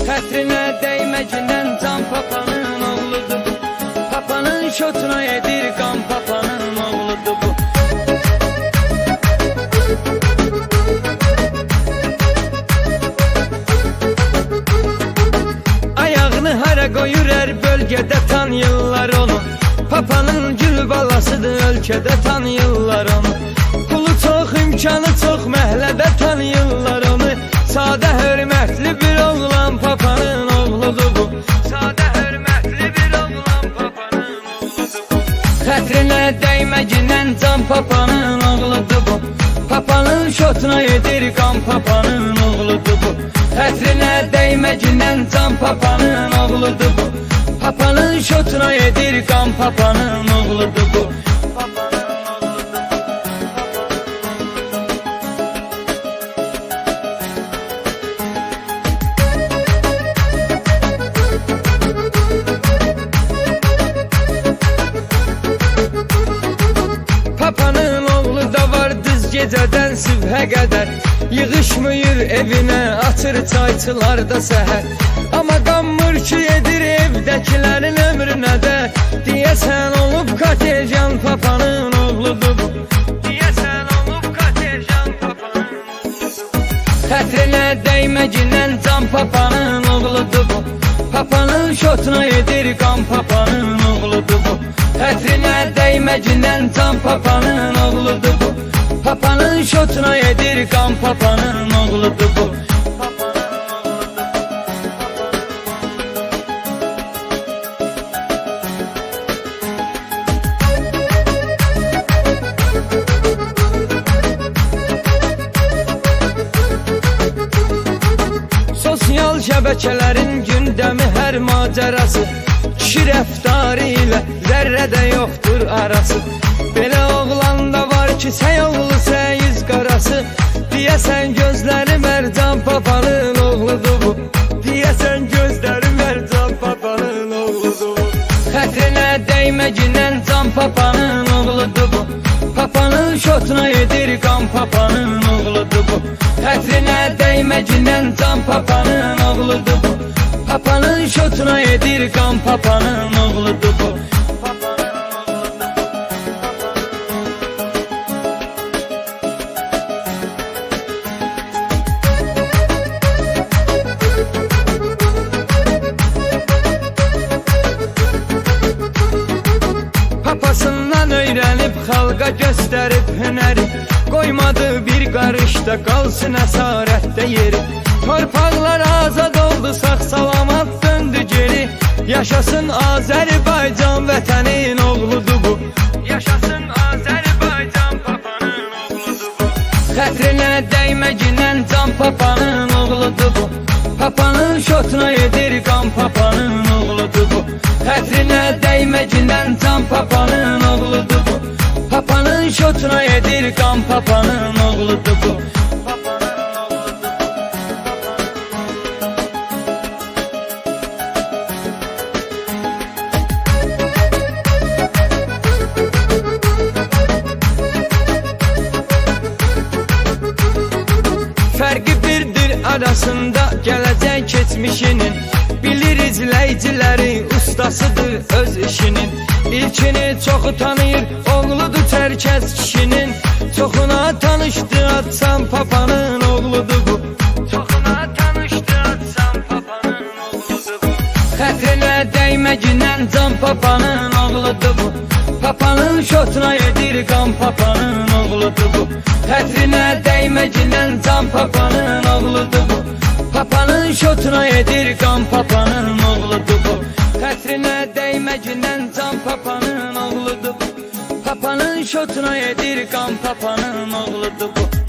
Xətrinə dəyməcindən can papanın oğludur bu. Papanın şotuna yedir qan, papanın oğludur bu. Ayağını hara qoyur hər bölgədə tanıyırlar onu. Papanın gül balasıdır, ölkədə tanıyırlar onu. Pulu çox, imkanı çox, məhlədə tanıyırlar onu. Sadə hörmətli bir oğlan, papanın oğludur bu. Sadə hörmətli bir oğlan, papanın oğludur bu. Xətrinə dəyməcindən can, papanın oğludur bu. Papanın şotuna yedir qan, papanın oğludur bu. Xətrinə dəyməcindən can, papanın oğludur bu. Papanın şotuna yedir qan, papanın oğludur bu. Papanın oğlu da var düz gecədən sübhə qədər. Yığışmıyır evinə, açır çayçılarda səhər. Amma qanmır ki yedir evdəkilərin ömrünə də. Deyəsən olub katerjan, papanın oğludur bu. Deyəsən olub katerjan, papanın oğludur bu. Xətrinə dəyməcindən can, papanın oğludur bu. Papanın şotuna yedir qan, papanın oğludur bu. Xətrinə dəyməcindən can, papanın oğludur bu. Papanın şotuna yedir qan, papanın oğludur bu. Sosial şəbəkələrin gündəmi hər macərası. Kişi rəftarı ilə zərrədə yoxdur arası. Belə oğlan da var ki səyoğlu səyiz qarası. Deyəsən gözləri mərcan, papanın oğludur bu. Deyəsən gözləri mərcan, papanın oğludur bu. Xətrinə dəyməcindən can, papanın oğludur bu. Papanın şotuna yedir qan, papanın oğludur bu. Xətrinə dəyməcindən can, papanın oğludur bu. Papanın şotuna yedir qan, papanın oğludur bu. Papasından öyrənib xalqa göstərib hünəri. Qoymadı bir qarışda qalsın əsarətdə yeri. Torpaqlar azad oldu, sağ-salamat döndü geri. Yaşasın Azərbaycan, vətənin oğludur bu. Yaşasın Azərbaycan, papanın oğludur bu. Xətrinə dəyməcindən can, papanın oğludur bu. Papanın şotuna yedir qan, papanın oğludur bu. Xətrinə dəyməcindən can, papanın oğludur bu. Papanın şotuna yedir qan, papanın oğludur bu. Fərqi birdir arasında gələcək keçmişinin. Bilir izləyiciləri, ustasıdır öz işinin. İlkini çoxu tanıyır, oğludur tərkəz kişinin. Çoxuna tanışdı atsam, papanın oğludur bu. Çoxuna tanışdı atsam, papanın oğludur bu. Xətrinə dəyməcindən can, papanın oğludur bu. Papanın şotuna yedir qan, papanın oğludur bu. Xətrinə dəyməcindən can, papanın oğludur bu. Papanın şotuna yedir qan, papanın oğludur bu. Xətrinə dəyməcindən can, papanın oğludur bu. Papanın şotuna yedir qan, papanın oğludur bu.